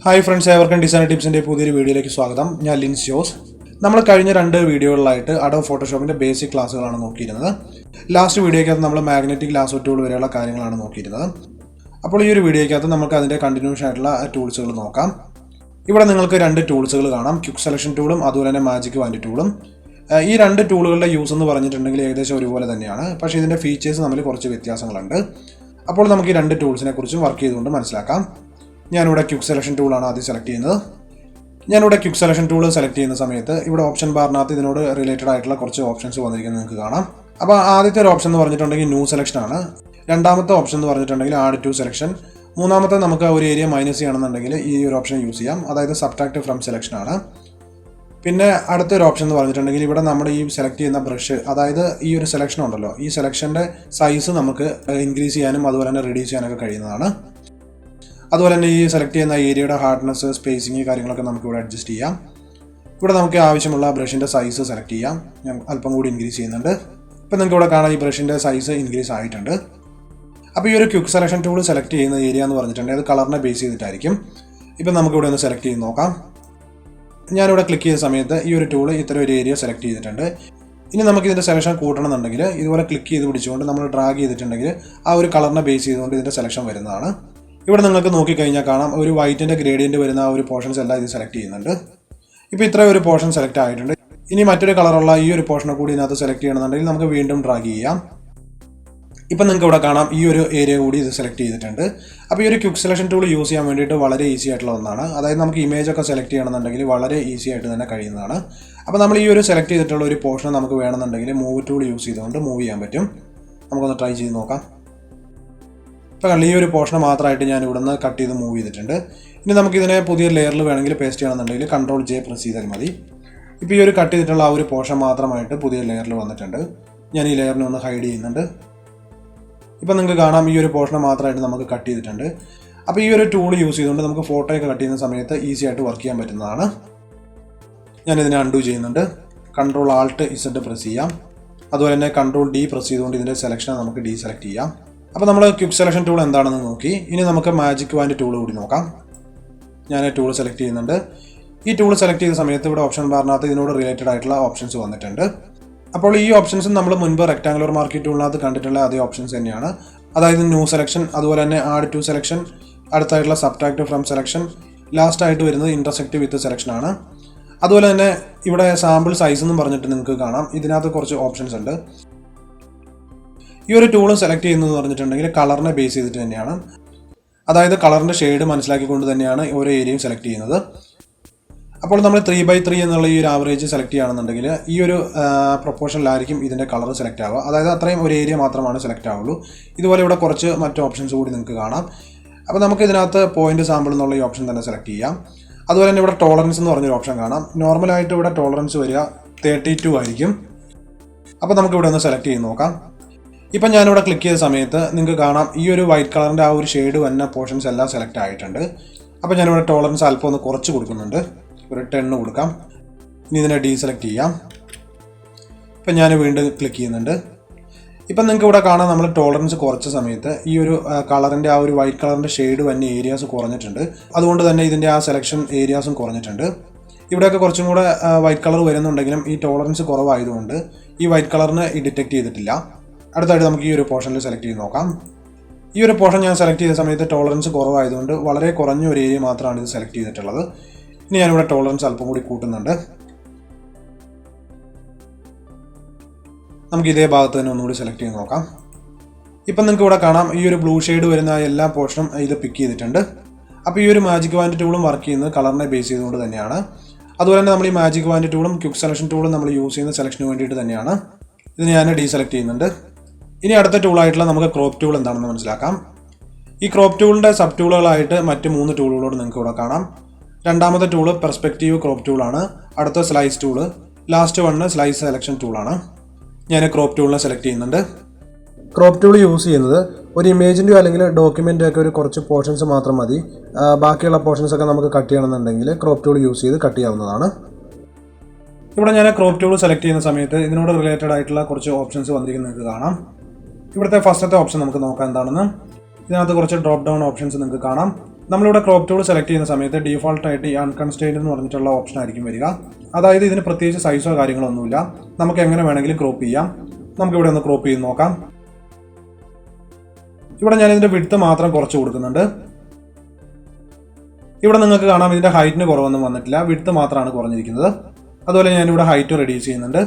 Hi friends, ഏവർക്കും design ടിപ്സിൻ്റെ പുതിയൊരു വീഡിയോയിലേക്ക് സ്വാഗതം. ഞാൻ ലിൻസ് ജോസ്. നമ്മൾ കഴിഞ്ഞ 2 വീഡിയോകളിലായിട്ട് അഡോബ് ഫോട്ടോഷോപ്പിൻ്റെ ബേസിക് ക്ലാസ്സുകളാണ് നോക്കിയിരുന്നത്. ലാസ്റ്റ് വീഡിയോയ്ക്കകത്ത് നമ്മൾ മാഗ്നറ്റിക് ലാസോ ടൂൾ വരെയുള്ള കാര്യങ്ങളാണ് നോക്കിയിരുന്നത്. അപ്പോൾ ഈ ഒരു വീഡിയോയ്ക്കകത്ത് നമുക്ക് അതിൻ്റെ കണ്ടിന്യൂഷൻ ആയിട്ടുള്ള ടൂൾസുകൾ നോക്കാം. ഇവിടെ നിങ്ങൾക്ക് 2 ടൂൾസുകൾ കാണാം, ക്വിക്ക് സെലക്ഷൻ ടൂളും അതുപോലെ തന്നെ മാജിക് വാൻഡ് ടൂളും. ഈ 2 ടൂളുകളുടെ യൂസ് എന്ന് പറഞ്ഞിട്ടുണ്ടെങ്കിൽ ഏകദേശം ഒരുപോലെ തന്നെയാണ്, പക്ഷേ ഇതിൻ്റെ ഫീച്ചേഴ്സ് തമ്മിൽ കുറച്ച് വ്യത്യാസങ്ങളുണ്ട്. അപ്പോൾ നമുക്ക് ഈ 2 ടൂൾസിനെ കുറിച്ചും വർക്ക് ചെയ്തുകൊണ്ട് മനസ്സിലാക്കാം. ഞാനിവിടെ ക്വിക്ക് സെലക്ഷൻ ടൂളാണ് ആദ്യം സെലക്ട് ചെയ്യുന്നത്. ഞാനിവിടെ ക്വിക്ക് സെലക്ഷൻ ടൂൾ സെലക്ട് ചെയ്യുന്ന സമയത്ത് ഇവിടെ ഓപ്ഷൻ ബാറിനകത്ത് ഇതിനോട് റിലേറ്റഡ് ആയിട്ടുള്ള കുറച്ച് ഓപ്ഷൻസ് വന്നിരിക്കുന്നത് നിങ്ങൾക്ക് കാണാം. അപ്പോൾ ആദ്യത്തെ ഒരു ഓപ്ഷൻ എന്ന് പറഞ്ഞിട്ടുണ്ടെങ്കിൽ ന്യൂ സെലക്ഷൻ ആണ്. രണ്ടാമത്തെ ഓപ്ഷൻ എന്ന് പറഞ്ഞിട്ടുണ്ടെങ്കിൽ ആഡ് ടു സെലക്ഷൻ. മൂന്നാമത്തെ നമുക്ക് ഒരു ഏരിയ മൈനസ് ചെയ്യണമെന്നുണ്ടെങ്കിൽ ഈ ഒരു ഓപ്ഷൻ യൂസ് ചെയ്യാം, അതായത് സബ്ട്രാക്ട് ഫ്രം സെലക്ഷൻ ആണ്. പിന്നെ അടുത്തൊരു ഓപ്ഷൻ എന്ന് പറഞ്ഞിട്ടുണ്ടെങ്കിൽ ഇവിടെ നമ്മുടെ ഈ സെലക്ട് ചെയ്യുന്ന ബ്രഷ്, അതായത് ഈ ഒരു സെലക്ഷൻ ഉണ്ടല്ലോ, ഈ സെലക്ഷൻ്റെ സൈസ് നമുക്ക് ഇൻക്രീസ് ചെയ്യാനും അതുപോലെ തന്നെ റെഡ്യൂസ് ചെയ്യാനൊക്കെ കഴിയുന്നതാണ്. അതുപോലെ തന്നെ ഈ സെലക്ട് ചെയ്യുന്ന ഏരിയയുടെ ഹാർഡ്നെസ്, സ്പേസിങ് കാര്യങ്ങളൊക്കെ നമുക്ക് ഇവിടെ അഡ്ജസ്റ്റ് ചെയ്യാം. ഇവിടെ നമുക്ക് ആവശ്യമുള്ള ബ്രഷിൻ്റെ സൈസ് സെലക്ട് ചെയ്യാം. ഞാൻ അല്പം കൂടി ഇൻക്രീസ് ചെയ്യുന്നുണ്ട്. ഇപ്പം നിങ്ങൾക്ക് ഇവിടെ കാണാം ഈ ബ്രഷിൻ്റെ സൈസ് ഇൻക്രീസ് ആയിട്ടുണ്ട്. അപ്പോൾ ഈ ഒരു ക്വിക്ക് സെലക്ഷൻ ടൂൾ സെലക്ട് ചെയ്യുന്ന ഏരിയ എന്ന് പറഞ്ഞിട്ടുണ്ടെങ്കിൽ അത് കളറിനെ ബേസ് ചെയ്തിട്ടായിരിക്കും. ഇപ്പം നമുക്കിവിടെ ഒന്ന് സെലക്ട് ചെയ്ത് നോക്കാം. ഞാനിവിടെ ക്ലിക്ക് ചെയ്ത സമയത്ത് ഈ ഒരു ടൂൾ ഇത്തരം ഒരു ഏരിയ സെലക്ട് ചെയ്തിട്ടുണ്ട്. ഇനി നമുക്ക് ഇതിൻ്റെ സെലക്ഷൻ കൂട്ടണമെന്നുണ്ടെങ്കിൽ ഇതുപോലെ ക്ലിക്ക് ചെയ്ത് പിടിച്ചുകൊണ്ട് നമ്മൾ ഡ്രാഗ് ചെയ്തിട്ടുണ്ടെങ്കിൽ ആ ഒരു കളറിനെ ബേസ് ചെയ്തുകൊണ്ട് ഇതിൻ്റെ സെലക്ഷൻ വരുന്നതാണ്. ഇവിടെ നിങ്ങൾക്ക് നോക്കിക്കഴിഞ്ഞാൽ കാണാം ഒരു വൈറ്റിൻ്റെ ഗ്രേഡിയൻറ്റ് വരുന്ന ആ ഒരു പോർഷൻസ് എല്ലാം ഇത് സെലക്ട് ചെയ്യുന്നുണ്ട്. ഇപ്പോൾ ഇത്രയും ഒരു പോർഷൻ സെലക്ട് ആയിട്ടുണ്ട്. ഇനി മറ്റൊരു കളറുള്ള ഈ ഒരു പോർഷനെ കൂടി ഇതിനകത്ത് സെലക്ട് ചെയ്യണമെന്നുണ്ടെങ്കിൽ നമുക്ക് വീണ്ടും ഡ്രാഗ് ചെയ്യാം. ഇപ്പം നിങ്ങൾക്ക് ഇവിടെ കാണാം ഈ ഒരു ഏരിയ കൂടി ഇത് സെലക്ട് ചെയ്തിട്ടുണ്ട്. അപ്പോൾ ഈ ഒരു ക്വിക്ക് സെലക്ഷൻ ടൂൾ യൂസ് ചെയ്യാൻ വേണ്ടിയിട്ട് വളരെ ഈസി ആയിട്ടുള്ള ഒന്നാണ്. അതായത് നമുക്ക് ഇമേജ് ഒക്കെ സെലക്ട് ചെയ്യണമെന്നുണ്ടെങ്കിൽ വളരെ ഈസി ആയിട്ട് തന്നെ കഴിയുന്നതാണ്. അപ്പോൾ നമ്മൾ ഈ ഒരു സെലക്ട് ചെയ്തിട്ടുള്ള ഒരു പോർഷൻ നമുക്ക് വേണമെന്നുണ്ടെങ്കിൽ മൂവ് ടൂൾ യൂസ് ചെയ്തുകൊണ്ട് മൂവ് ചെയ്യാൻ പറ്റും. നമുക്കൊന്ന് ട്രൈ ചെയ്ത് നോക്കാം. ഇപ്പോൾ ഈ ഒരു പോർഷൻ മാത്രമായിട്ട് ഞാൻ ഇവിടെ നിന്ന് കട്ട് ചെയ്ത് മൂവ് ചെയ്തിട്ടുണ്ട്. ഇനി നമുക്കിതിനെ പുതിയ ലെയറിൽ വേണമെങ്കിൽ പേസ്റ്റ് ചെയ്യണമെന്നുണ്ടെങ്കിൽ Ctrl+J പ്രസ് ചെയ്താൽ മതി. ഇപ്പോൾ ഈ ഒരു കട്ട് ചെയ്തിട്ടുള്ള ആ ഒരു പോർഷൻ മാത്രമായിട്ട് പുതിയ ലെയറിൽ വന്നിട്ടുണ്ട്. ഞാൻ ഈ ലെയറിനെ ഒന്ന് ഹൈഡ് ചെയ്യുന്നുണ്ട്. ഇപ്പോൾ നിങ്ങൾക്ക് കാണാം ഈ ഒരു പോർഷൻ മാത്രമായിട്ട് നമുക്ക് കട്ട് ചെയ്തിട്ടുണ്ട്. അപ്പോൾ ഈ ഒരു ടൂൾ യൂസ് ചെയ്തുകൊണ്ട് നമുക്ക് ഫോട്ടോയൊക്കെ കട്ട് ചെയ്യുന്ന സമയത്ത് ഈസി ആയിട്ട് വർക്ക് ചെയ്യാൻ പറ്റുന്നതാണ്. ഞാനിതിനെ അൺഡു ചെയ്യുന്നുണ്ട്. Ctrl+Alt+Z പ്രസ് ചെയ്യാം. അതുപോലെ തന്നെ Ctrl+D പ്രസ് ചെയ്തുകൊണ്ട് ഇതിൻ്റെ സെലക്ഷനെ നമുക്ക് ഡീസെലക്ട് ചെയ്യാം. അപ്പോൾ നമ്മൾ ക്വിക്ക് സെലക്ഷൻ ടൂൾ എന്താണെന്ന് നോക്കി. ഇനി നമുക്ക് മാജിക് വാൻഡ് ടൂൾ കൂടി നോക്കാം. ഞാൻ ടൂൾ സെലക്ട് ചെയ്യുന്നുണ്ട്. ഈ ടൂൾ സെലക്ട് ചെയ്ത സമയത്ത് ഇവിടെ ഓപ്ഷൻ ബാറിനകത്ത് ഇതിനോട് റിലേറ്റഡ് ആയിട്ടുള്ള ഓപ്ഷൻസ് വന്നിട്ടുണ്ട്. അപ്പോൾ ഈ ഓപ്ഷൻസ് നമ്മൾ മുൻപ് റെക്ടാങ്കുലർ മാർക്കറ്റ് ടൂളിനകത്ത് കണ്ടിട്ടുള്ള അതേ ഓപ്ഷൻസ് തന്നെയാണ്. അതായത് ന്യൂ സെലക്ഷൻ, അതുപോലെ തന്നെ ആഡ് ടു സെലക്ഷൻ, അടുത്തായിട്ടുള്ള സബ്ട്രാക്ട് ഫ്രം സെലക്ഷൻ, ലാസ്റ്റ് ആയിട്ട് വരുന്നത് ഇന്റർസെക്റ്റ് വിത്ത് സെലക്ഷൻ ആണ്. അതുപോലെ തന്നെ ഇവിടെ സാമ്പിൾ സൈസ് എന്നും പറഞ്ഞിട്ട് നിങ്ങൾക്ക് കാണാം. ഇതിനകത്ത് കുറച്ച് ഓപ്ഷൻസ് ഉണ്ട്. ഈ ഒരു ടൂളും സെലക്ട് ചെയ്യുന്നതെന്ന് പറഞ്ഞിട്ടുണ്ടെങ്കിൽ കളറിനെ ബേസ് ചെയ്തിട്ട് തന്നെയാണ്. അതായത് കളറിൻ്റെ ഷെയ്ഡ് മനസ്സിലാക്കിക്കൊണ്ട് തന്നെയാണ് ഓരോ ഏരിയയും സെലക്ട് ചെയ്യുന്നത്. അപ്പോൾ നമ്മൾ 3x3 എന്നുള്ള ഈ ഒരു ആവറേജ് സെലക്ട് ചെയ്യുകയാണെന്നുണ്ടെങ്കിൽ ഈ ഒരു പ്രൊപ്പോർഷനിലായിരിക്കും ഇതിൻ്റെ കളർ സെലക്ട് ആവുക. അതായത് അത്രയും ഒരു ഏരിയ മാത്രമാണ് സെലക്ട് ആവുള്ളൂ. ഇതുപോലെ ഇവിടെ കുറച്ച് മറ്റ് ഓപ്ഷൻസ് കൂടി നിങ്ങൾക്ക് കാണാം. അപ്പോൾ നമുക്ക് ഇതിനകത്ത് പോയിന്റ് സാമ്പിൾ എന്നുള്ള ഈ ഓപ്ഷൻ തന്നെ സെലക്ട് ചെയ്യാം. അതുപോലെ തന്നെ ഇവിടെ ടോളറൻസ് എന്ന് പറഞ്ഞൊരു ഓപ്ഷൻ കാണാം. നോർമലായിട്ട് ഇവിടെ ടോളറൻസ് വരിക 32 ആയിരിക്കും. അപ്പോൾ നമുക്ക് ഇവിടെ ഒന്ന് സെലക്ട് ചെയ്ത് നോക്കാം. ഇപ്പം ഞാനിവിടെ ക്ലിക്ക് ചെയ്ത സമയത്ത് നിങ്ങൾക്ക് കാണാം ഈ ഒരു വൈറ്റ് കളറിൻ്റെ ആ ഒരു ഷെയ്ഡ് വന്ന പോർഷൻസ് എല്ലാം സെലക്ട് ആയിട്ടുണ്ട്. അപ്പോൾ ഞാനിവിടെ ടോളറൻസ് അല്പം ഒന്ന് കുറച്ച് കൊടുക്കുന്നുണ്ട്. ഒരു 10 കൊടുക്കാം. ഇനി ഇതിനെ ഡീസെലക്ട് ചെയ്യാം. ഇപ്പം ഞാൻ വീണ്ടും ക്ലിക്ക് ചെയ്യുന്നുണ്ട്. ഇപ്പം നിങ്ങൾക്ക് ഇവിടെ കാണാം നമ്മൾ ടോളറൻസ് കുറച്ച സമയത്ത് ഈ ഒരു കളറിൻ്റെ ആ ഒരു വൈറ്റ് കളറിൻ്റെ ഷെയ്ഡ് വന്ന ഏരിയാസ് കുറഞ്ഞിട്ടുണ്ട്. അതുകൊണ്ട് തന്നെ ഇതിൻ്റെ ആ സെലക്ഷൻ ഏരിയാസും കുറഞ്ഞിട്ടുണ്ട്. ഇവിടെയൊക്കെ കുറച്ചും കൂടെ വൈറ്റ് കളർ വരുന്നുണ്ടെങ്കിലും ഈ ടോളറൻസ് കുറവായതുകൊണ്ട് ഈ വൈറ്റ് കളറിന് ഡിറ്റക്ട് ചെയ്തിട്ടില്ല. അടുത്തായിട്ട് നമുക്ക് ഈ ഒരു പോർഷനിൽ സെലക്ട് ചെയ്ത് നോക്കാം. ഈ ഒരു പോർഷൻ ഞാൻ സെലക്ട് ചെയ്ത സമയത്ത് ടോളറൻസ് കുറവായതുകൊണ്ട് വളരെ കുറഞ്ഞ ഒരു ഏരിയ മാത്രമാണ് ഇത് സെലക്ട് ചെയ്തിട്ടുള്ളത്. ഇനി ഞാനിവിടെ ടോളറൻസ് അല്പം കൂടി കൂട്ടുന്നുണ്ട്. നമുക്ക് ഇതേ ഭാഗത്ത് തന്നെ ഒന്നുകൂടി സെലക്ട് ചെയ്ത് നോക്കാം. ഇപ്പം നിങ്ങൾക്ക് ഇവിടെ കാണാം ഈ ഒരു ബ്ലൂ ഷെയ്ഡ് വരുന്ന എല്ലാ പോർഷനും ഇത് പിക്ക് ചെയ്തിട്ടുണ്ട്. അപ്പോൾ ഈ ഒരു മാജിക് വാൻഡ് ടൂളും വർക്ക് ചെയ്യുന്നത് കളറിനെ ബേസ് ചെയ്തുകൊണ്ട് തന്നെയാണ്. അതുപോലെ തന്നെ നമ്മൾ ഈ മാജിക് വാൻഡ് ടൂളും ക്വിക്ക് സെലക്ഷൻ ടൂളും നമ്മൾ യൂസ് ചെയ്യുന്ന സെലക്ഷന് വേണ്ടിയിട്ട് തന്നെയാണ്. ഇത് ഞാൻ ഡീസെലക്ട് ചെയ്യുന്നുണ്ട്. ഇനി അടുത്ത ടൂളായിട്ടുള്ള നമുക്ക് ക്രോപ്പ് ടൂൾ എന്താണെന്ന് മനസ്സിലാക്കാം. ഈ ക്രോപ്പ് ടൂളിൻ്റെ സബ് ടൂളുകളായിട്ട് മറ്റ് 3 ടൂളുകളോട് നിങ്ങൾക്ക് ഇവിടെ കാണാം. രണ്ടാമത്തെ ടൂള് പെർസ്പെക്റ്റീവ് ക്രോപ്പ് ടൂളാണ്. അടുത്ത slice tool, last one slice selection ടൂളാണ്. ഞാൻ ക്രോപ്പ് ടൂളിനെ സെലക്ട് ചെയ്യുന്നുണ്ട്. ക്രോപ്പ് ടൂൾ യൂസ് ചെയ്യുന്നത് ഒരു ഇമേജിൻ്റെയോ അല്ലെങ്കിൽ ഡോക്യുമെൻ്റെയോ ഒക്കെ ഒരു കുറച്ച് പോർഷൻസ് മാത്രം മതി. ബാക്കിയുള്ള പോർഷൻസ് ഒക്കെ നമുക്ക് കട്ട് ചെയ്യണമെന്നുണ്ടെങ്കിൽ ക്രോപ്പ് ടൂൾ യൂസ് ചെയ്ത് കട്ട് ചെയ്യാവുന്നതാണ്. ഇവിടെ ഞാൻ ക്രോപ്പ് ടൂൾ സെലക്ട് ചെയ്യുന്ന സമയത്ത് ഇതിനോട് റിലേറ്റഡ് ആയിട്ടുള്ള കുറച്ച് ഓപ്ഷൻസ് വന്നിരിക്കുന്നത് നിങ്ങൾക്ക് കാണാം. ഇവിടുത്തെ ഫസ്റ്റത്തെ ഓപ്ഷൻ നമുക്ക് നോക്കാം എന്താണെന്ന്. ഇതിനകത്ത് കുറച്ച് ഡ്രോപ്പ് ഡൗൺ ഓപ്ഷൻസ് നിങ്ങൾക്ക് കാണാം. നമ്മളിവിടെ ക്രോപ്പ് ടൂൾ സെലക്ട് ചെയ്യുന്ന സമയത്ത് ഡീഫോൾട്ടായിട്ട് ഈ അൺകൺസ്ട്രെയിൻഡ് എന്ന് പറഞ്ഞിട്ടുള്ള ഓപ്ഷൻ ആയിരിക്കും വരിക. അതായത് ഇതിന് പ്രത്യേകിച്ച് സൈസോ കാര്യങ്ങളോ ഒന്നുമില്ല, നമുക്ക് എങ്ങനെ വേണമെങ്കിലും ക്രോപ്പ് ചെയ്യാം. നമുക്കിവിടെ ഒന്ന് ക്രോപ്പ് ചെയ്ത് നോക്കാം. ഇവിടെ ഞാൻ ഇതിൻ്റെ വിഡ്ത്ത് മാത്രം കുറച്ച് കൊടുക്കുന്നുണ്ട്. ഇവിടെ നിങ്ങൾക്ക് കാണാം ഇതിൻ്റെ ഹൈറ്റിന് കുറവൊന്നും വന്നിട്ടില്ല, വിഡ്ത്ത് മാത്രമാണ് കുറഞ്ഞിരിക്കുന്നത്. അതുപോലെ ഞാനിവിടെ ഹൈറ്റ് റെഡ്യൂസ് ചെയ്യുന്നുണ്ട്.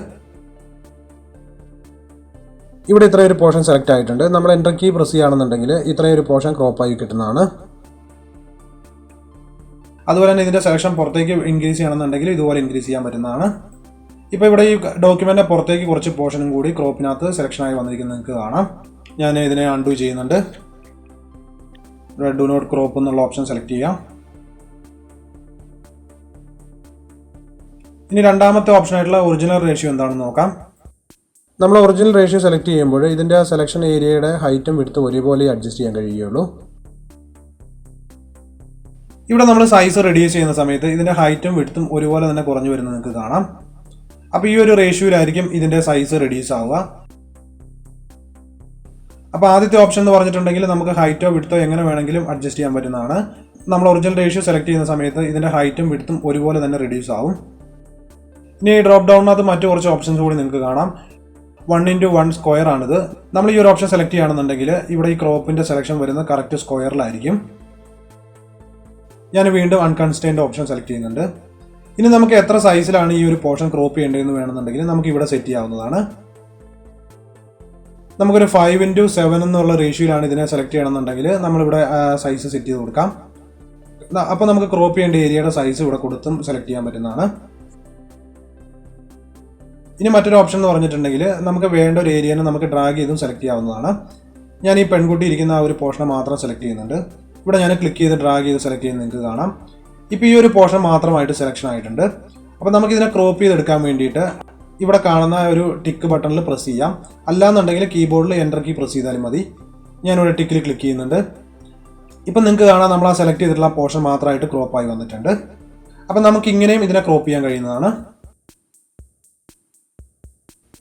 ഇവിടെ ഇത്രയൊരു പോർഷൻ സെലക്ട് ആയിട്ടുണ്ട്. നമ്മൾ എൻ്റർ കീ പ്രസ് ചെയ്യുകയാണെന്നുണ്ടെങ്കിൽ ഇത്രയൊരു പോർഷൻ ക്രോപ്പായി കിട്ടുന്നതാണ്. അതുപോലെ തന്നെ ഇതിൻ്റെ സെലക്ഷൻ പുറത്തേക്ക് ഇൻക്രീസ് ചെയ്യണമെന്നുണ്ടെങ്കിൽ ഇതുപോലെ ഇൻക്രീസ് ചെയ്യാൻ പറ്റുന്നതാണ്. ഇപ്പോൾ ഇവിടെ ഈ ഡോക്യുമെൻ്റിൻ്റെ പുറത്തേക്ക് കുറച്ച് പോർഷനും കൂടി ക്രോപ്പിനകത്ത് സെലക്ഷനായി വന്നിരിക്കുന്നത് നിങ്ങൾക്ക് കാണാം. ഞാൻ ഇതിനെ അൺഡു ചെയ്യുന്നുണ്ട്. ഇവിടെ ഡു നോട്ട് ക്രോപ്പ് എന്നുള്ള ഓപ്ഷൻ സെലക്ട് ചെയ്യാം. ഇനി രണ്ടാമത്തെ ഓപ്ഷനായിട്ടുള്ള ഒറിജിനൽ റേഷ്യോ എന്താണെന്ന് നോക്കാം. നമ്മൾ ഒറിജിനൽ റേഷ്യോ സെലക്ട് ചെയ്യുമ്പോൾ ഇതിൻ്റെ സെലക്ഷൻ ഏരിയയുടെ ഹൈറ്റും വിഡ്ത്തും ഒരുപോലെ അഡ്ജസ്റ്റ് ചെയ്യാൻ കഴിയുകയുള്ളൂ. ഇവിടെ നമ്മൾ സൈസ് റെഡ്യൂസ് ചെയ്യുന്ന സമയത്ത് ഇതിൻ്റെ ഹൈറ്റും വിഡ്ത്തും ഒരുപോലെ തന്നെ കുറഞ്ഞു വരുന്നത് നിങ്ങൾക്ക് കാണാം. അപ്പോൾ ഈ ഒരു റേഷ്യോയിലായിരിക്കും ഇതിൻ്റെ സൈസ് റെഡ്യൂസ് ആവുക. അപ്പോൾ ആദ്യത്തെ ഓപ്ഷൻ എന്ന് പറഞ്ഞിട്ടുണ്ടെങ്കിൽ നമുക്ക് ഹൈറ്റോ വിഡ്ത്തോ എങ്ങനെ വേണമെങ്കിലും അഡ്ജസ്റ്റ് ചെയ്യാൻ പറ്റുന്നതാണ്. നമ്മൾ ഒറിജിനൽ റേഷ്യോ സെലക്ട് ചെയ്യുന്ന സമയത്ത് ഇതിൻ്റെ ഹൈറ്റും വിഡ്ത്തും ഒരുപോലെ തന്നെ റെഡ്യൂസ് ആവും. ഇനി ഈ ഡ്രോപ്പ് ഡൗണിനകത്ത് മറ്റു കുറച്ച് ഓപ്ഷൻസ് കൂടി നിങ്ങൾക്ക് കാണാം. 1x1 സ്ക്വയർ ആണിത്. നമ്മൾ ഈ ഒരു ഓപ്ഷൻ സെലക്ട് ചെയ്യുകയാണെന്നുണ്ടെങ്കിൽ ഇവിടെ ഈ ക്രോപ്പിൻ്റെ സെലക്ഷൻ വരുന്നത് കറക്റ്റ് സ്ക്വയറിലായിരിക്കും. ഞാൻ വീണ്ടും അൺകൺസ്ട്രെയിൻഡ് ഓപ്ഷൻ സെലക്ട് ചെയ്യുന്നുണ്ട്. ഇനി നമുക്ക് എത്ര സൈസിലാണ് ഈ ഒരു പോർഷൻ ക്രോപ്പ് ചെയ്യേണ്ടതെന്ന് വേണമെന്നുണ്ടെങ്കിൽ നമുക്ക് ഇവിടെ സെറ്റ് ചെയ്യാവുന്നതാണ്. നമുക്കൊരു 5x7 എന്നുള്ള റേഷ്യോയിലാണ് ഇതിനെ സെലക്ട് ചെയ്യണമെന്നുണ്ടെങ്കിൽ നമ്മളിവിടെ സൈസ് സെറ്റ് ചെയ്ത് കൊടുക്കാം. അപ്പോൾ നമുക്ക് ക്രോപ്പ് ചെയ്യേണ്ട ഏരിയയുടെ സൈസ് ഇവിടെ കൊടുത്തും സെലക്ട് ചെയ്യാൻ പറ്റുന്നതാണ്. ഇനി മറ്റൊരു ഓപ്ഷൻ എന്ന് പറഞ്ഞിട്ടുണ്ടെങ്കിൽ നമുക്ക് വേണ്ട ഒരു ഏരിയനെ നമുക്ക് ഡ്രാഗ് ചെയ്തും സെലക്ട് ചെയ്യാവുന്നതാണ്. ഞാൻ ഈ പെൺകുട്ടി ഇരിക്കുന്ന ആ ഒരു പോർഷനെ മാത്രം സെലക്ട് ചെയ്യുന്നുണ്ട്. ഇവിടെ ഞാൻ ക്ലിക്ക് ചെയ്ത് ഡ്രാഗ് ചെയ്ത് സെലക്ട് ചെയ്യുന്നത് നിങ്ങൾക്ക് കാണാം. ഇപ്പോൾ ഈ ഒരു പോർഷൻ മാത്രമായിട്ട് സെലക്ഷൻ ആയിട്ടുണ്ട്. അപ്പോൾ നമുക്കിതിനെ ക്രോപ്പ് ചെയ്തെടുക്കാൻ വേണ്ടിയിട്ട് ഇവിടെ കാണുന്ന ഒരു ടിക്ക് ബട്ടണിൽ പ്രസ് ചെയ്യാം. അല്ലാന്നുണ്ടെങ്കിൽ കീബോർഡിൽ എൻ്റർ കീ പ്രസ് ചെയ്താലും മതി. ഞാനിവിടെ ടിക്കിൽ ക്ലിക്ക് ചെയ്യുന്നുണ്ട്. ഇപ്പം നിങ്ങൾക്ക് കാണാം നമ്മൾ ആ സെലക്ട് ചെയ്തിട്ടുള്ള പോർഷൻ മാത്രമായിട്ട് ക്രോപ്പായി വന്നിട്ടുണ്ട്. അപ്പം നമുക്ക് ഇങ്ങനെയും ഇതിനെ ക്രോപ്പ് ചെയ്യാൻ കഴിയുന്നതാണ്.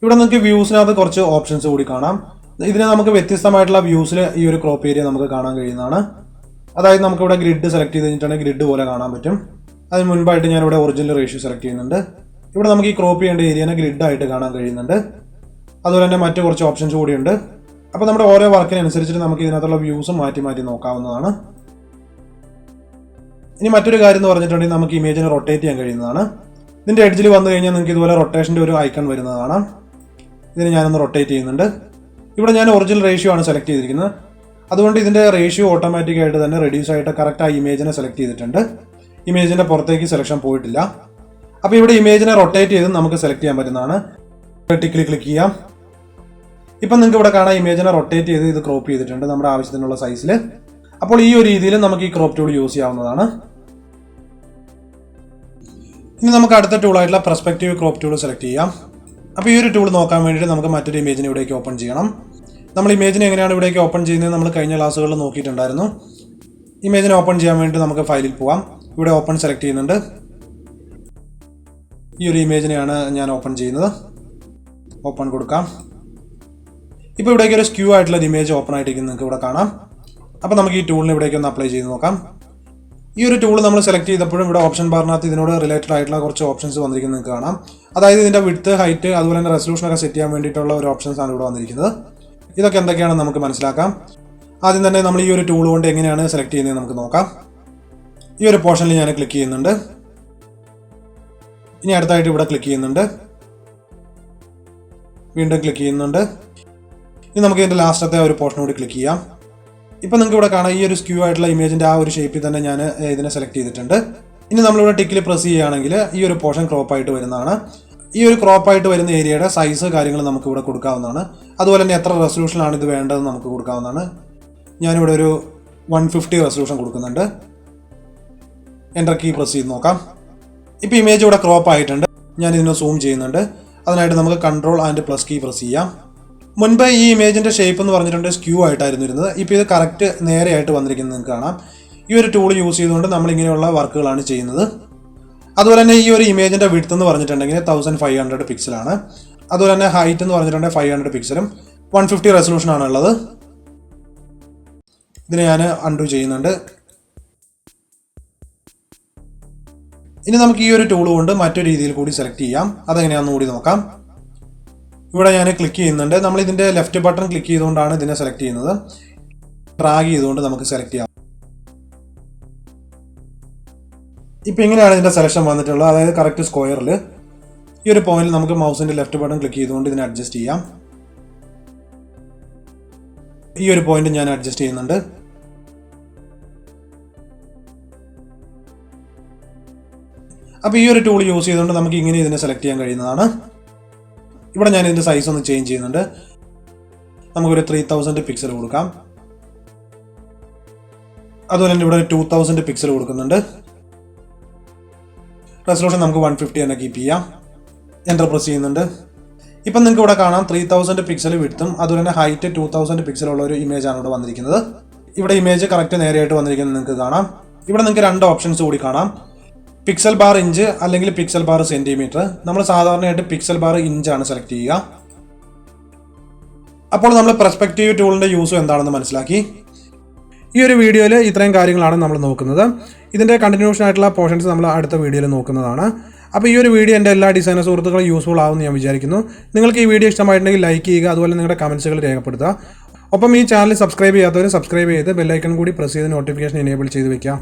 ഇവിടെ നിങ്ങൾക്ക് വ്യൂസിനകത്ത് കുറച്ച് ഓപ്ഷൻസ് കൂടി കാണാം. ഇതിനെ നമുക്ക് വ്യത്യസ്തമായിട്ടുള്ള വ്യൂസിൽ ഈ ഒരു ക്രോപ്പ് ഏരിയ നമുക്ക് കാണാൻ കഴിയുന്നതാണ്. അതായത് നമുക്കിവിടെ ഗ്രിഡ് സെലക്ട് ചെയ്ത് കഴിഞ്ഞിട്ടുണ്ടെങ്കിൽ ഗ്രിഡ് പോലെ കാണാൻ പറ്റും. അതിന് മുൻപായിട്ട് ഞാനിവിടെ ഒറിജിനൽ റേഷ്യോ സെലക്ട് ചെയ്യുന്നുണ്ട്. ഇവിടെ നമുക്ക് ഈ ക്രോപ്പ് ചെയ്യേണ്ട ഏരിയനെ ഗ്രിഡായിട്ട് കാണാൻ കഴിയുന്നുണ്ട്. അതുപോലെ തന്നെ മറ്റു കുറച്ച് ഓപ്ഷൻസ് കൂടിയുണ്ട്. അപ്പോൾ നമ്മുടെ ഓരോ വർക്കിനനുസരിച്ചിട്ട് നമുക്ക് ഇതിനകത്തുള്ള വ്യൂസും മാറ്റി മാറ്റി നോക്കാവുന്നതാണ്. ഇനി മറ്റൊരു കാര്യം എന്ന് പറഞ്ഞിട്ടുണ്ടെങ്കിൽ നമുക്ക് ഇമേജിനെ റൊട്ടേറ്റ് ചെയ്യാൻ കഴിയുന്നതാണ്. ഇതിൻ്റെ എഡ്ജിൽ വന്നു കഴിഞ്ഞാൽ നിങ്ങൾക്ക് ഇതുപോലെ റൊട്ടേഷൻ്റെ ഒരു ഐക്കൺ വരുന്നതാണ്. ഇതിന് ഞാനൊന്ന് റൊട്ടേറ്റ് ചെയ്യുന്നുണ്ട്. ഇവിടെ ഞാൻ ഒറിജിനൽ റേഷ്യോ ആണ് സെലക്ട് ചെയ്തിരിക്കുന്നത്. അതുകൊണ്ട് ഇതിൻ്റെ റേഷ്യോ ഓട്ടോമാറ്റിക്കായിട്ട് തന്നെ റെഡ്യൂസ് ആയിട്ട് കറക്റ്റ് ആ ഇമേജിനെ സെലക്ട് ചെയ്തിട്ടുണ്ട്. ഇമേജിൻ്റെ പുറത്തേക്ക് സെലക്ഷൻ പോയിട്ടില്ല. അപ്പോൾ ഇവിടെ ഇമേജിനെ റൊട്ടേറ്റ് ചെയ്ത് നമുക്ക് സെലക്ട് ചെയ്യാൻ പറ്റുന്നതാണ്. ടിക്കിൽ ക്ലിക്ക് ചെയ്യാം. ഇപ്പം നിങ്ങൾക്ക് ഇവിടെ കാണാം ഇമേജിനെ റൊട്ടേറ്റ് ചെയ്ത് ഇത് ക്രോപ്പ് ചെയ്തിട്ടുണ്ട് നമ്മുടെ ആവശ്യത്തിനുള്ള സൈസിൽ. അപ്പോൾ ഈ ഒരു രീതിയിൽ നമുക്ക് ഈ ക്രോപ്പ് ടൂൾ യൂസ് ചെയ്യാവുന്നതാണ്. ഇനി നമുക്ക് അടുത്ത ടൂളായിട്ടുള്ള പെർസ്പെക്റ്റീവ് ക്രോപ്പ് ടൂൾ സെലക്ട് ചെയ്യാം. അപ്പോൾ ഈ ഒരു ടൂൾ നോക്കാൻ വേണ്ടിയിട്ട് നമുക്ക് മറ്റൊരു ഇമേജിനെ ഇവിടേക്ക് ഓപ്പൺ ചെയ്യണം. നമ്മൾ ഇമേജിനെ എങ്ങനെയാണ് ഇവിടേക്ക് ഓപ്പൺ ചെയ്യുന്നത് നമ്മൾ കഴിഞ്ഞ ക്ലാസ്സുകളിൽ നോക്കിയിട്ടുണ്ടായിരുന്നു. ഇമേജിനെ ഓപ്പൺ ചെയ്യാൻ വേണ്ടി നമുക്ക് ഫയലിൽ പോവാം. ഇവിടെ ഓപ്പൺ സെലക്ട് ചെയ്യുന്നുണ്ട്. ഈ ഒരു ഇമേജിനെയാണ് ഞാൻ ഓപ്പൺ ചെയ്യുന്നത്. ഓപ്പൺ കൊടുക്കാം. ഇപ്പോൾ ഇവിടേക്ക് ഒരു സ്ക്യൂ ആയിട്ടുള്ള ഒരു ഇമേജ് ഓപ്പൺ ആയിട്ടിരിക്കുന്നത് നിങ്ങൾക്ക് ഇവിടെ കാണാം. അപ്പോൾ നമുക്ക് ഈ ടൂളിനെ ഇവിടേക്ക് ഒന്ന് അപ്ലൈ ചെയ്ത് നോക്കാം. ഈ ഒരു ടൂൾ നമ്മൾ സെലക്ട് ചെയ്തപ്പോഴും ഇവിടെ ഓപ്ഷൻ ബാറിനകത്ത് ഇതിനോട് റിലേറ്റഡ് ആയിട്ടുള്ള കുറച്ച് ഓപ്ഷൻസ് വന്നിരിക്കുന്നത് നിങ്ങൾക്ക് കാണാം. അതായത് ഇതിൻ്റെ വിഡ്ത്ത്, ഹൈറ്റ്, അതുപോലെ തന്നെ റെസൊല്യൂഷനൊക്കെ സെറ്റ് ചെയ്യാൻ വേണ്ടിയിട്ടുള്ള ഒരു ഓപ്ഷൻസ് ആണ് ഇവിടെ വന്നിരിക്കുന്നത്. ഇതൊക്കെ എന്തൊക്കെയാണെന്ന് നമുക്ക് മനസ്സിലാക്കാം. ആദ്യം തന്നെ നമ്മൾ ഈ ഒരു ടൂൾ കൊണ്ട് എങ്ങനെയാണ് സെലക്ട് ചെയ്യുന്നത് നമുക്ക് നോക്കാം. ഈ ഒരു പോർഷനിൽ ഞാൻ ക്ലിക്ക് ചെയ്യുന്നുണ്ട്. ഇനി അടുത്തായിട്ട് ഇവിടെ ക്ലിക്ക് ചെയ്യുന്നുണ്ട്. വീണ്ടും ക്ലിക്ക് ചെയ്യുന്നുണ്ട്. ഇനി നമുക്ക് ഇതിൻ്റെ ലാസ്റ്റത്തെ ഒരു പോർഷൻ കൂടി ക്ലിക്ക് ചെയ്യാം. ഇപ്പോൾ നിങ്ങൾക്ക് ഇവിടെ കാണാം ഈ ഒരു സ്ക്യൂ ആയിട്ടുള്ള ഇമേജിൻ്റെ ആ ഒരു ഷേപ്പിൽ തന്നെ ഞാൻ ഇതിനെ സെലക്ട് ചെയ്തിട്ടുണ്ട്. ഇനി നമ്മളിവിടെ ടിക്കിൽ പ്രസ് ചെയ്യുകയാണെങ്കിൽ ഈ ഒരു പോർഷൻ ക്രോപ്പായിട്ട് വരുന്നതാണ്. ഈ ഒരു ക്രോപ്പായിട്ട് വരുന്ന ഏരിയയുടെ സൈസ് കാര്യങ്ങൾ നമുക്ക് ഇവിടെ കൊടുക്കാവുന്നതാണ്. അതുപോലെ തന്നെ എത്ര റെസൊല്യൂഷനാണ് ഇത് വേണ്ടതെന്ന് നമുക്ക് കൊടുക്കാവുന്നതാണ്. ഞാനിവിടെ ഒരു 150 റെസൊല്യൂഷൻ കൊടുക്കുന്നുണ്ട്. എൻ്റർ കീ പ്രസ് ചെയ്ത് നോക്കാം. ഇപ്പോൾ ഇമേജ് ഇവിടെ ക്രോപ്പ് ആയിട്ടുണ്ട്. ഞാൻ ഇതിനെ സൂം ചെയ്യുന്നുണ്ട്. അതിനായിട്ട് നമുക്ക് control and plus key press ചെയ്യാം. മുൻപ് ഈ ഇമേജിൻ്റെ ഷേപ്പ് എന്ന് പറഞ്ഞിട്ടുണ്ട് സ്ക്യൂ ആയിട്ടായിരുന്നു ഇരുന്നത്. ഇപ്പോൾ ഇത് കറക്റ്റ് നേരെയായിട്ട് വന്നിരിക്കുന്നത് നിങ്ങൾക്ക് കാണാം. ഈ ഒരു ടൂൾ യൂസ് ചെയ്തുകൊണ്ട് നമ്മളിങ്ങനെയുള്ള വർക്കുകളാണ് ചെയ്യുന്നത്. അതുപോലെ തന്നെ ഈ ഒരു ഇമേജിൻ്റെ വിഡ്ത്ത് എന്ന് പറഞ്ഞിട്ടുണ്ടെങ്കിൽ 1500 പിക്സലാണ്. അതുപോലെ തന്നെ ഹൈറ്റ് എന്ന് പറഞ്ഞിട്ടുണ്ടെങ്കിൽ 500 പിക്സലും 150 റെസൊല്യൂഷനാണ് ഉള്ളത്. ഇതിനെ ഞാൻ അൺഡു ചെയ്യുന്നുണ്ട്. ഇനി നമുക്ക് ഈ ഒരു ടൂൾ കൊണ്ട് മറ്റൊരു രീതിയിൽ കൂടി സെലക്ട് ചെയ്യാം. അതെങ്ങനെയാണെന്ന് കൂടി നോക്കാം. ഇവിടെ ഞാൻ ക്ലിക്ക് ചെയ്യുന്നുണ്ട്. നമ്മൾ ഇതിൻ്റെ ലെഫ്റ്റ് ബട്ടൺ ക്ലിക്ക് ചെയ്തുകൊണ്ടാണ് ഇതിനെ സെലക്ട് ചെയ്യുന്നത്. ഡ്രാഗ് ചെയ്തുകൊണ്ട് നമുക്ക് സെലക്ട് ചെയ്യാം. ഇപ്പം ഇങ്ങനെയാണ് ഇതിൻ്റെ സെലക്ഷൻ വന്നിട്ടുള്ളത്. അതായത് കറക്റ്റ് സ്ക്വയറിൽ ഈ ഒരു പോയിന്റിൽ നമുക്ക് മൗസിൻ്റെ ലെഫ്റ്റ് ബട്ടൺ ക്ലിക്ക് ചെയ്തുകൊണ്ട് ഇതിനെ അഡ്ജസ്റ്റ് ചെയ്യാം. ഈ ഒരു പോയിന്റ് ഞാൻ അഡ്ജസ്റ്റ് ചെയ്യുന്നുണ്ട്. അപ്പോൾ ഈ ഒരു ടൂൾ യൂസ് ചെയ്തുകൊണ്ട് നമുക്ക് ഇങ്ങനെ ഇതിനെ സെലക്ട് ചെയ്യാൻ കഴിയുന്നതാണ്. ഇവിടെ ഞാൻ ഇതിൻ്റെ സൈസ് ഒന്ന് ചേഞ്ച് ചെയ്യുന്നുണ്ട്. നമുക്കൊരു 3000 പിക്സൽ കൊടുക്കാം. അതുപോലെ തന്നെ ഇവിടെ ഒരു 2000 പിക്സൽ കൊടുക്കുന്നുണ്ട്. റെസൊല്യൂഷൻ നമുക്ക് 150 തന്നെ കീപ്പ് ചെയ്യാം. എൻ്റർ പ്രസ് ചെയ്യുന്നുണ്ട്. ഇപ്പം നിങ്ങൾക്ക് ഇവിടെ കാണാം 3000 പിക്സൽ വിഡ്ത്തും അതുപോലെ തന്നെ ഹൈറ്റ് 2000 പിക്സൽ ഉള്ള ഒരു ഇമേജാണ് ഇവിടെ വന്നിരിക്കുന്നത്. ഇവിടെ ഇമേജ് കറക്റ്റ് നേരെയായിട്ട് വന്നിരിക്കുന്നത് നിങ്ങൾക്ക് കാണാം. ഇവിടെ നിങ്ങൾക്ക് 2 ഓപ്ഷൻസ് കൂടി കാണാം. പിക്സൽ ബാർ ഇഞ്ച് അല്ലെങ്കിൽ പിക്സൽ ബാർ സെൻറ്റിമീറ്റർ. നമ്മൾ സാധാരണയായിട്ട് പിക്സൽ ബാർ ഇഞ്ചാണ് സെലക്ട് ചെയ്യുക. അപ്പോൾ നമ്മൾ പെർസ്പെക്റ്റീവ് ടൂളിൻ്റെ യൂസും എന്താണെന്ന് മനസ്സിലാക്കി. ഈ ഒരു വീഡിയോയിൽ ഇത്രയും കാര്യങ്ങളാണ് നമ്മൾ നോക്കുന്നത്. ഇതിൻ്റെ കണ്ടിന്യൂഷൻ ആയിട്ടുള്ള പോർഷൻസ് നമ്മൾ അടുത്ത വീഡിയോയിൽ നോക്കുന്നതാണ്. അപ്പോൾ ഈ ഒരു വീഡിയോ എൻ്റെ എല്ലാ ഡിസൈനർ സുഹൃത്തുക്കളും യൂസ്ഫുൾ ആവുമെന്ന് ഞാൻ വിചാരിക്കുന്നു. നിങ്ങൾക്ക് ഈ വീഡിയോ ഇഷ്ടമായിട്ടുണ്ടെങ്കിൽ ലൈക്ക് ചെയ്യുക. അതുപോലെ നിങ്ങളുടെ കമൻസുകൾ രേഖപ്പെടുത്തുക. ഒപ്പം ഈ ചാനൽ സബ്സ്ക്രൈബ് ചെയ്യാത്തവർ സബ്സ്ക്രൈബ് ചെയ്ത് ബെല്ലൈക്കൺ കൂടി പ്രസ് ചെയ്ത് നോട്ടിഫിക്കേഷൻ എനേബിൾ ചെയ്ത് വയ്ക്കുക.